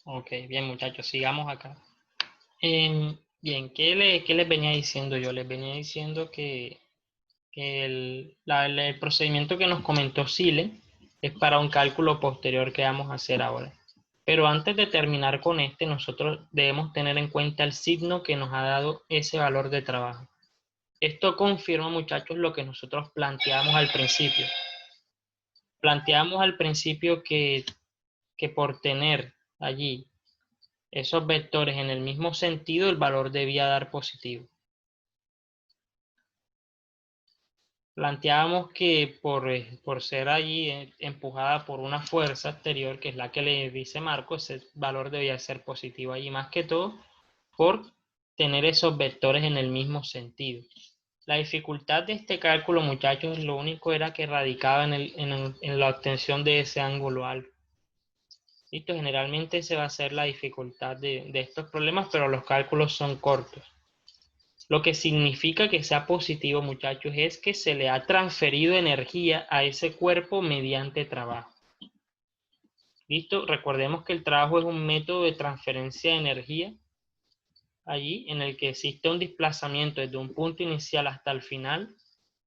Ok, bien muchachos, sigamos acá. Bien, ¿qué les venía diciendo yo? Les venía diciendo que el procedimiento que nos comentó Sile es para un cálculo posterior que vamos a hacer ahora. Pero antes de terminar con este, nosotros debemos tener en cuenta el signo que nos ha dado ese valor de trabajo. Esto confirma, muchachos, lo que nosotros planteamos al principio. Planteamos al principio que por tener allí esos vectores en el mismo sentido, el valor debía dar positivo. Planteábamos que por ser allí empujada por una fuerza exterior, que es la que le dice Marcos, ese valor debía ser positivo allí, más que todo por tener esos vectores en el mismo sentido. La dificultad de este cálculo, muchachos, lo único era que radicaba en la obtención de ese ángulo alfa. ¿Listo? Generalmente se va a hacer la dificultad de estos problemas, pero los cálculos son cortos. Lo que significa que sea positivo, muchachos, es que se le ha transferido energía a ese cuerpo mediante trabajo. ¿Listo? Recordemos que el trabajo es un método de transferencia de energía allí en el que existe un desplazamiento desde un punto inicial hasta el final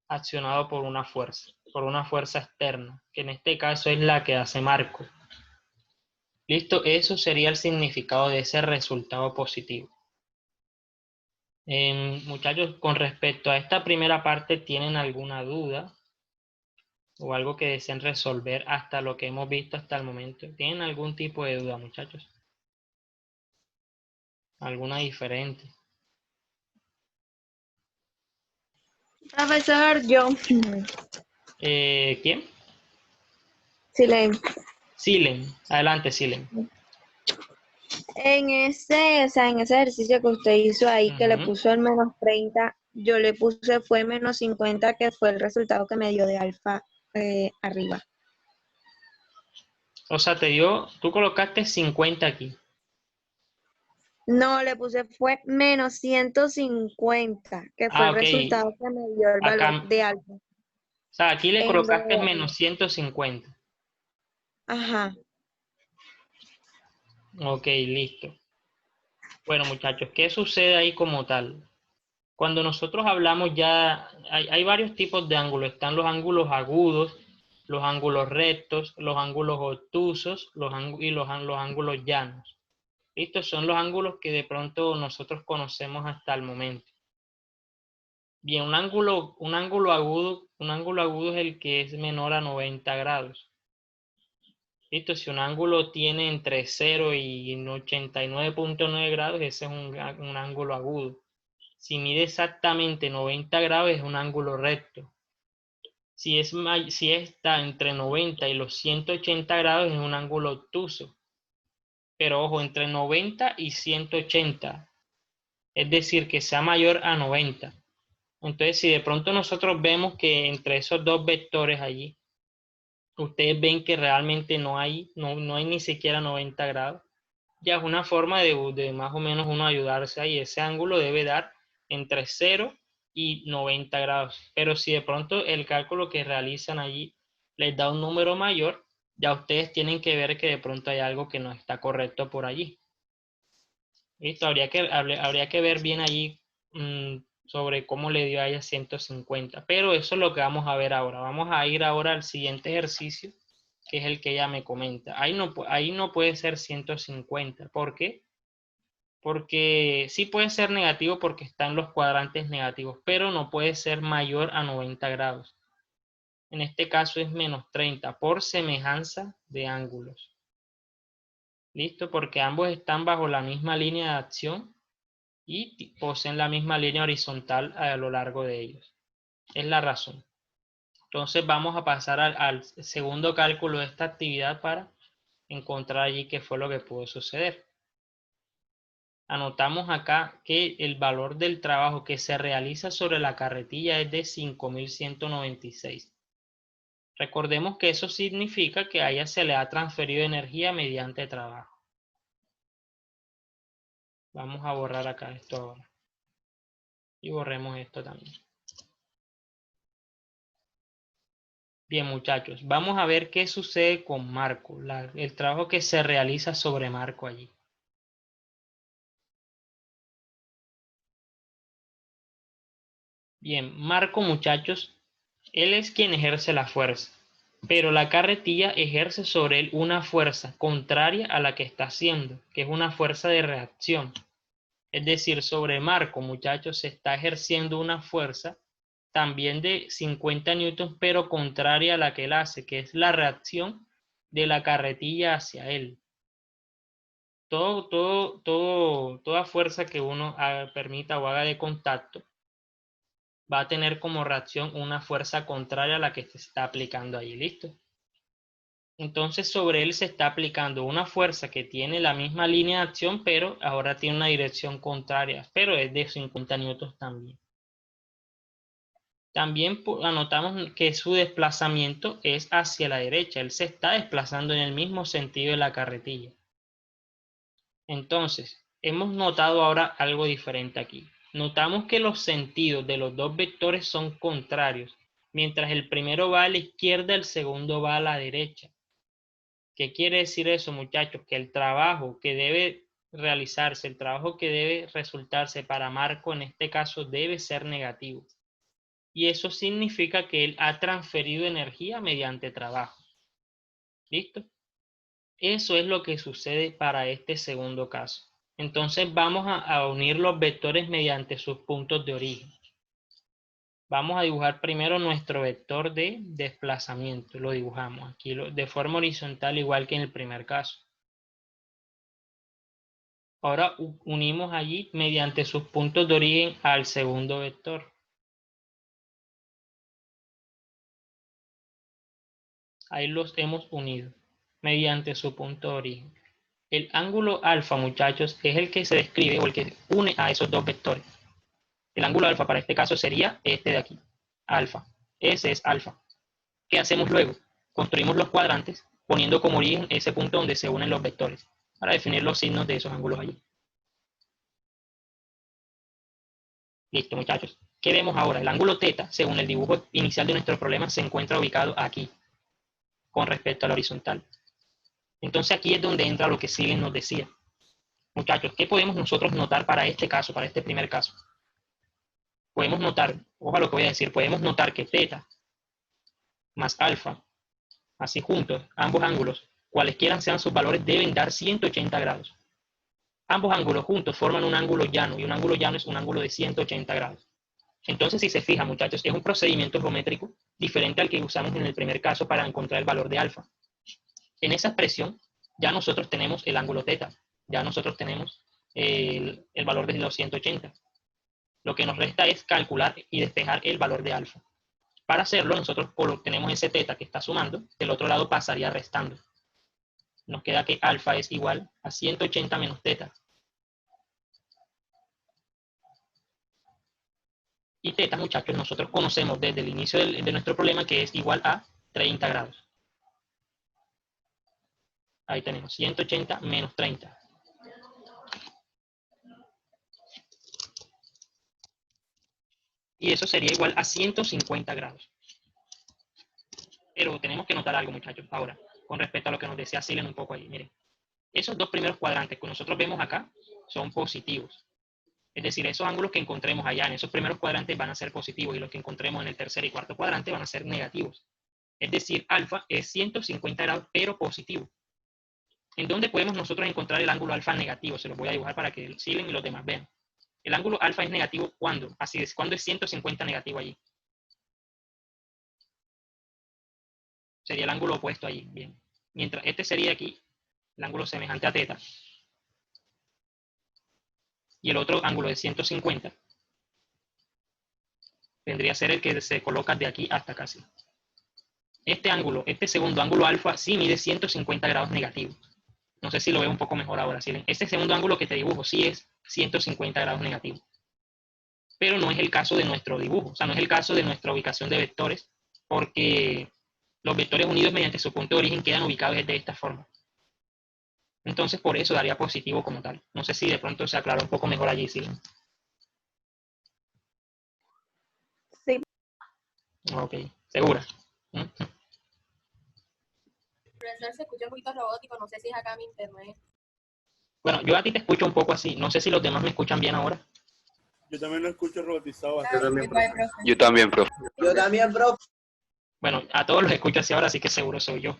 accionado por una fuerza externa, que en este caso es la que hace Marco. ¿Listo? Eso sería el significado de ese resultado positivo. Muchachos, con respecto a esta primera parte, ¿tienen alguna duda o algo que deseen resolver hasta lo que hemos visto hasta el momento? ¿Tienen algún tipo de duda, muchachos? ¿Alguna diferente? Profesor, yo. ¿Quién? Silencio. Silen. Adelante, Silen. En ese ejercicio que usted hizo ahí, que le Ujú. puso el -30, yo le puse fue -50, que fue el resultado que me dio de alfa arriba. O sea, tú colocaste 50 aquí. No, le puse fue -150, que fue Ah, el ok. resultado que me dio el Acá, valor de o alfa. sea, aquí le En vez colocaste de, -150. ajá. Ok, listo. Bueno, muchachos, ¿qué sucede ahí como tal? Cuando nosotros hablamos ya, hay varios tipos de ángulos. Están los ángulos agudos, los ángulos rectos, los ángulos obtusos los ángulos llanos. Estos son los ángulos que de pronto nosotros conocemos hasta el momento. Bien, un ángulo agudo es el que es menor a 90 grados. ¿Listo? Si un ángulo tiene entre 0 y 89,9 grados, ese es un ángulo agudo. Si mide exactamente 90 grados, es un ángulo recto. Si está entre 90 y los 180 grados, es un ángulo obtuso. Pero ojo, entre 90 y 180, es decir, que sea mayor a 90. Entonces, si de pronto nosotros vemos que entre esos dos vectores allí, ustedes ven que realmente no hay ni siquiera 90 grados, ya es una forma de más o menos uno ayudarse ahí. Ese ángulo debe dar entre 0 y 90 grados. Pero si de pronto el cálculo que realizan allí les da un número mayor, ya ustedes tienen que ver que de pronto hay algo que no está correcto por allí. ¿Listo? Habría que ver bien allí sobre cómo le dio a ella 150. Pero eso es lo que vamos a ver ahora. Vamos a ir ahora al siguiente ejercicio, que es el que ella me comenta. Ahí no puede ser 150. ¿Por qué? Porque sí puede ser negativo porque está en los cuadrantes negativos, pero no puede ser mayor a 90 grados. En este caso es -30 por semejanza de ángulos. ¿Listo? Porque ambos están bajo la misma línea de acción y poseen la misma línea horizontal a lo largo de ellos. Es la razón. Entonces vamos a pasar al segundo cálculo de esta actividad para encontrar allí qué fue lo que pudo suceder. Anotamos acá que el valor del trabajo que se realiza sobre la carretilla es de 5.196. Recordemos que eso significa que a ella se le ha transferido energía mediante trabajo. Vamos a borrar acá esto ahora. Y borremos esto también. Bien, muchachos, vamos a ver qué sucede con Marco, el trabajo que se realiza sobre Marco allí. Bien, Marco, muchachos, él es quien ejerce la fuerza, pero la carretilla ejerce sobre él una fuerza contraria a la que está haciendo, que es una fuerza de reacción. Es decir, sobre Marco, muchachos, se está ejerciendo una fuerza también de 50 newtons, pero contraria a la que él hace, que es la reacción de la carretilla hacia él. Toda fuerza que uno permita o haga de contacto va a tener como reacción una fuerza contraria a la que se está aplicando ahí, ¿listo? Entonces sobre él se está aplicando una fuerza que tiene la misma línea de acción, pero ahora tiene una dirección contraria, pero es de 50 newtons también. También anotamos que su desplazamiento es hacia la derecha, él se está desplazando en el mismo sentido de la carretilla. Entonces, hemos notado ahora algo diferente aquí. Notamos que los sentidos de los dos vectores son contrarios. Mientras el primero va a la izquierda, el segundo va a la derecha. ¿Qué quiere decir eso, muchachos? Que el trabajo que debe realizarse, el trabajo que debe resultarse para Marco en este caso debe ser negativo. Y eso significa que él ha transferido energía mediante trabajo. ¿Listo? Eso es lo que sucede para este segundo caso. Entonces vamos a unir los vectores mediante sus puntos de origen. Vamos a dibujar primero nuestro vector de desplazamiento. Lo dibujamos aquí de forma horizontal igual que en el primer caso. Ahora unimos allí mediante sus puntos de origen al segundo vector. Ahí los hemos unido mediante su punto de origen. El ángulo alfa, muchachos, es el que se describe o el que une a esos dos vectores. El ángulo alfa para este caso sería este de aquí, alfa. Ese es alfa. ¿Qué hacemos luego? Construimos los cuadrantes poniendo como origen ese punto donde se unen los vectores para definir los signos de esos ángulos allí. Listo, muchachos. ¿Qué vemos ahora? El ángulo θ, según el dibujo inicial de nuestro problema, se encuentra ubicado aquí, con respecto a la horizontal. Entonces aquí es donde entra lo que Silen nos decía. Muchachos, ¿qué podemos nosotros notar para este caso, para este primer caso? Podemos notar, ojo a lo que voy a decir, podemos notar que θ más alfa, así juntos, ambos ángulos, cualesquiera sean sus valores, deben dar 180 grados. Ambos ángulos juntos forman un ángulo llano, y un ángulo llano es un ángulo de 180 grados. Entonces, si se fijan, muchachos, es un procedimiento geométrico diferente al que usamos en el primer caso para encontrar el valor de alfa. En esa expresión, ya nosotros tenemos el ángulo θ, ya nosotros tenemos el valor de los 180. Lo que nos resta es calcular y despejar el valor de alfa. Para hacerlo, nosotros tenemos ese θ que está sumando, del otro lado pasaría restando. Nos queda que alfa es igual a 180 menos θ. Y θ, muchachos, nosotros conocemos desde el inicio de nuestro problema que es igual a 30 grados. Ahí tenemos 180 menos 30. Y eso sería igual a 150 grados. Pero tenemos que notar algo, muchachos, ahora, con respecto a lo que nos decía Silen un poco ahí. Miren, esos dos primeros cuadrantes que nosotros vemos acá son positivos. Es decir, esos ángulos que encontremos allá en esos primeros cuadrantes van a ser positivos y los que encontremos en el tercer y cuarto cuadrante van a ser negativos. Es decir, alfa es 150 grados, pero positivo. ¿En dónde podemos nosotros encontrar el ángulo alfa negativo? Se los voy a dibujar para que Silen y los demás vean. El ángulo alfa es negativo ¿cuándo? Así es, ¿cuándo es 150 negativo allí? Sería el ángulo opuesto allí. Bien. Mientras este sería aquí, el ángulo semejante a θ. Y el otro ángulo de 150 vendría a ser el que se coloca de aquí hasta casi. Este ángulo, este segundo ángulo alfa, sí mide 150 grados negativos. No sé si lo veo un poco mejor ahora. ¿Sí? Este segundo ángulo que te dibujo sí es 150 grados negativo. Pero no es el caso de nuestro dibujo. O sea, no es el caso de nuestra ubicación de vectores, porque los vectores unidos mediante su punto de origen quedan ubicados de esta forma. Entonces, por eso daría positivo como tal. No sé si de pronto se aclaró un poco mejor allí, ¿sí? Sí. Ok, ¿segura? ¿Mm? Profesor, se escucha un poquito robótico, no sé si es acá mi internet. Bueno, yo a ti te escucho un poco así. No sé si los demás me escuchan bien ahora. Yo también lo escucho robotizado. Yo también, profe. Yo también, profe. Yo también, profe. Bueno, a todos los escucho así ahora, así que seguro soy yo.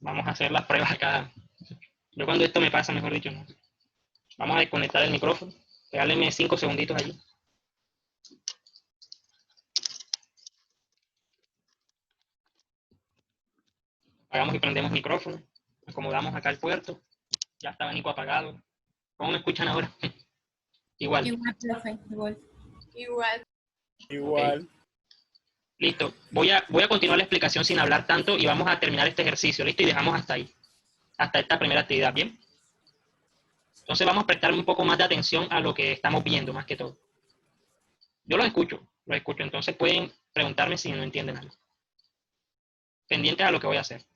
Vamos a hacer las pruebas acá. Yo cuando esto me pasa, mejor dicho, no. Vamos a desconectar el micrófono. Regálenme 5 segunditos allí. Apagamos y prendemos micrófono. Acomodamos acá el puerto. Ya está abanico apagado. ¿Cómo me escuchan ahora? Igual. Igual, profe, igual. Igual. Igual. Okay. Listo. Voy a continuar la explicación sin hablar tanto y vamos a terminar este ejercicio. Listo, y dejamos hasta ahí. Hasta esta primera actividad, ¿bien? Entonces vamos a prestar un poco más de atención a lo que estamos viendo, más que todo. Yo los escucho. Entonces pueden preguntarme si no entienden algo. Pendientes a lo que voy a hacer.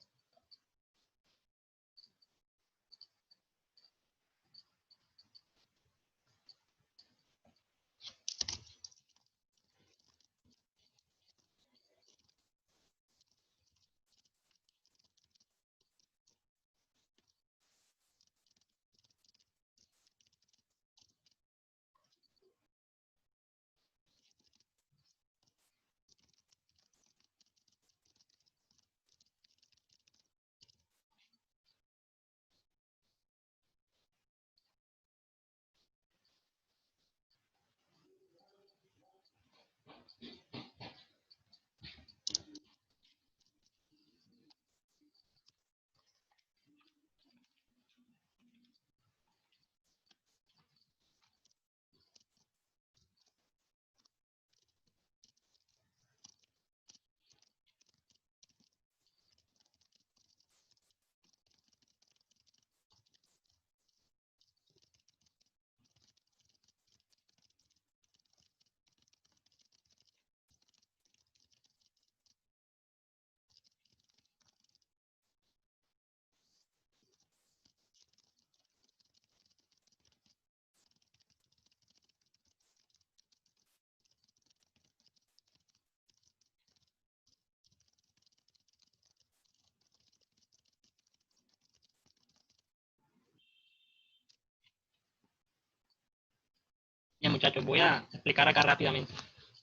Bien, muchachos, voy a explicar acá rápidamente.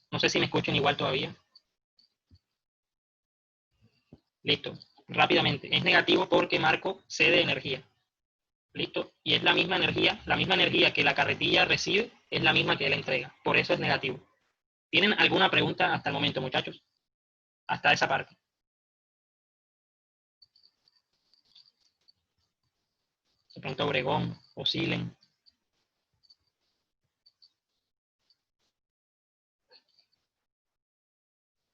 No sé si me escuchan igual todavía. Listo. Rápidamente. Es negativo porque Marco cede energía. ¿Listo? Y es la misma energía que la carretilla recibe, es la misma que él entrega. Por eso es negativo. ¿Tienen alguna pregunta hasta el momento, muchachos? Hasta esa parte. De pronto Obregón, oscilen.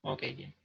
Ok, bien.